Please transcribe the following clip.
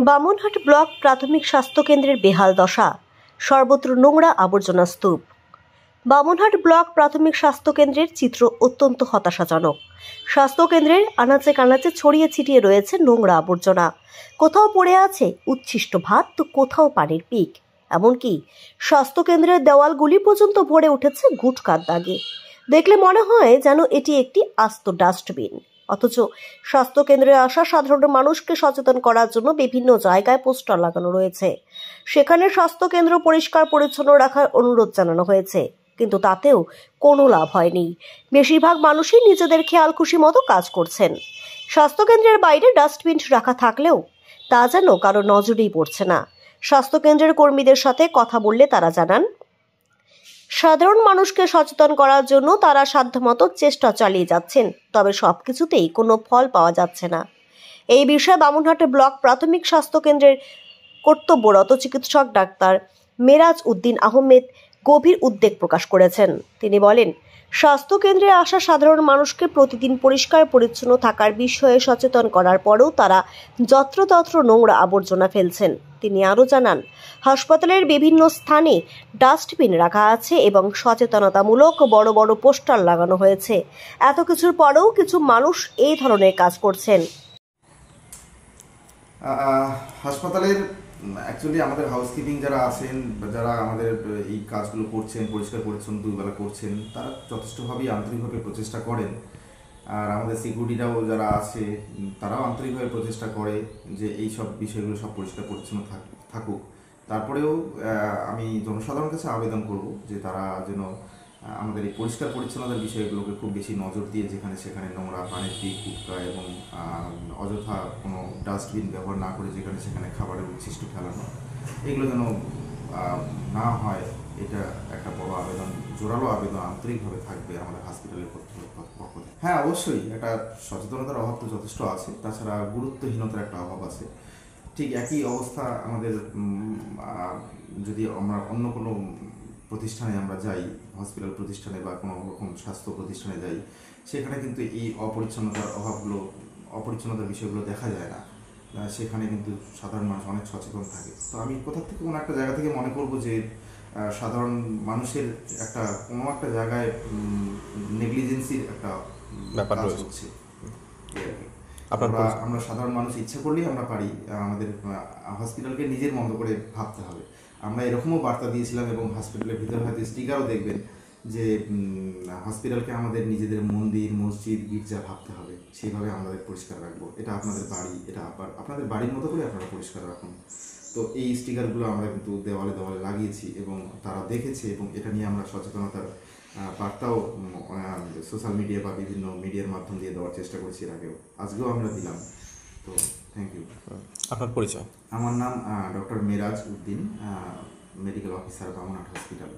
Bamunhat block প্রাথমিক স্বাস্থ্য কেন্দ্রের বেহাল দশা, সর্বত্র নোংরা আবর্জনা স্তূপ। বামুনহাট ব্লক প্রাথমিক স্বাস্থ্য কেন্দ্রের চিত্র অত্যন্ত হতাশাজনক। স্বাস্থ্য কেন্দ্রের আনাচে কানাচে ছড়িয়ে ছিটিয়ে রয়েছে নোংরা আবর্জনা। কোথাও পড়ে আছে উচ্ছিষ্ট ভাত, তো কোথাও পানির পিক। এমনকি স্বাস্থ্য কেন্দ্রের দেওয়ালগুলি পর্যন্ত ভরে উঠেছে গুটকার দাগে। দেখলে মনে হয় যেন এটি একটি আস্ত ডাস্টবিন। অথচ স্বাস্থ্য কেন্দ্রে আসা সাধারণ মানুষকে সচেতন করার জন্য বিভিন্ন জায়গায় পোস্টার লাগানো রয়েছে। সেখানে স্বাস্থ্য কেন্দ্র পরিষ্কার পরিচ্ছন্ন রাখার অনুরোধ জানানো হয়েছে, কিন্তু তাতেও কোনো লাভ হয়নি। বেশিরভাগ মানুষই নিজেদের খেয়াল খুশি মতো কাজ করছেন। স্বাস্থ্য কেন্দ্রের বাইরে ডাস্টবিন রাখা থাকলেও তা যেন কারো নজরেই পড়ছে না। স্বাস্থ্য কেন্দ্রের কর্মীদের সাথে কথা বললে তারা জানান, সাধারণ মানুষকে সচেতন করার জন্য তারা সাধ্যমতো চেষ্টা চালিয়ে যাচ্ছেন, তবে সবকিছুতেই কোনো ফল পাওয়া যাচ্ছে না। এই বিষয়ে বামুনহাট ব্লক প্রাথমিক স্বাস্থ্য কেন্দ্রের কর্তব্যরত চিকিৎসক ডাক্তার মেরাজ উদ্দিন আহমেদ গভীর উদ্বেগ প্রকাশ করেছেন। তিনি বলেন, স্বাস্থ্য কেন্দ্রে আসা সাধারণ মানুষকে প্রতিদিন পরিষ্কার পরিচ্ছন্ন থাকার বিষয়ে সচেতন করার পরেও তারা যত্রতত্র নোংরা আবর্জনা ফেলছেন। তিনি আরও জানান, হাসপাতালের বিভিন্ন স্থানে ডাস্টবিন রাখা আছে এবং সচেতনতামূলক বড় বড় পোস্টার লাগানো হয়েছে। এত কিছুর পরেও কিছু মানুষ এই ধরনের কাজ করছেন। হাসপাতালের অ্যাকচুয়ালি আমাদের হাউসকিপিং যারা আছেন, যারা আমাদের এই কাজগুলো করছেন, পরিষ্কার পরিচ্ছন্ন দুবেলা করছেন, তারা যথেষ্টভাবেই আন্তরিকভাবে প্রচেষ্টা করেন। আর আমাদের সিকিউরিটিরাও যারা আছে তারাও আন্তরিকভাবে প্রচেষ্টা করে যে এই সব বিষয়গুলো সব পরিষ্কার পরিচ্ছন্ন থাকুক। তারপরেও আমি জনসাধারণের কাছে আবেদন করব যে তারা যেন আমাদের এই পরিষ্কার পরিচ্ছন্নতার বিষয়গুলোকে খুব বেশি নজর দিয়ে যেখানে সেখানে নোংরা পানির পিক, গুটকা এবং অযথা কোনো ডাস্টবিন ব্যবহার না করে যেখানে সেখানে খাবারের উচ্ছিষ্ট ফেলানো, এগুলো যেন না হয়। এটা একটা বড় আবেদন, জোরালো আবেদন আন্তরিকভাবে থাকবে আমাদের হসপিটালের পক্ষ থেকে। হ্যাঁ, অবশ্যই একটা সচেতনতার অভাব তো যথেষ্ট আছে, তাছাড়া গুরুত্বহীনতার একটা অভাব আছে। ঠিক একই অবস্থা আমাদের যদি আমরা অন্য কোনো প্রতিষ্ঠানে আমরা যাই, হসপিটাল প্রতিষ্ঠানে বা কোনো রকম স্বাস্থ্য প্রতিষ্ঠানে যাই, সেখানে কিন্তু এই অপরিচ্ছন্নতার বিষয়গুলো দেখা যায় না। সেখানে কিন্তু সাধারণ মানুষ অনেক সচেতন থাকে। তো আমি কোথা থেকে কোনো একটা জায়গা থেকে মনে করবো যে সাধারণ মানুষের কোনো একটা জায়গায় নেগলিজেন্সির একটা ব্যাপার হচ্ছে। আমরা সাধারণ মানুষ ইচ্ছা করলেই আমরা পারি আমাদের হসপিটালকে নিজের মতো করে ভাবতে হবে। আমরা এরকমও বার্তা দিয়েছিলাম এবং হসপিটালের ভিতরে হয়তো স্টিকারও দেখবেন যে হসপিটালকে আমাদের নিজেদের মন্দির, মসজিদ, গির্জা ভাবতে হবে, সেইভাবে আমাদের পরিষ্কার রাখবো। এটা আপনাদের বাড়ি, এটা আপনাদের বাড়ির মতো করে আপনারা পরিষ্কার রাখুন। তো এই স্টিকারগুলো আমরা কিন্তু দেওয়ালে দেওয়ালে লাগিয়েছি এবং তারা দেখেছে, এবং এটা নিয়ে আমরা সচেতনতার বার্তাও সোশ্যাল মিডিয়া বা বিভিন্ন মিডিয়ার মাধ্যম দিয়ে দেওয়ার চেষ্টা করেছি এর আগেও, আজকেও আমরা দিলাম। তো থ্যাংক ইউ। আপনার পরিচয়? আমার নাম doctor Meraj Uddin, medical officer, Bamunhat hospital.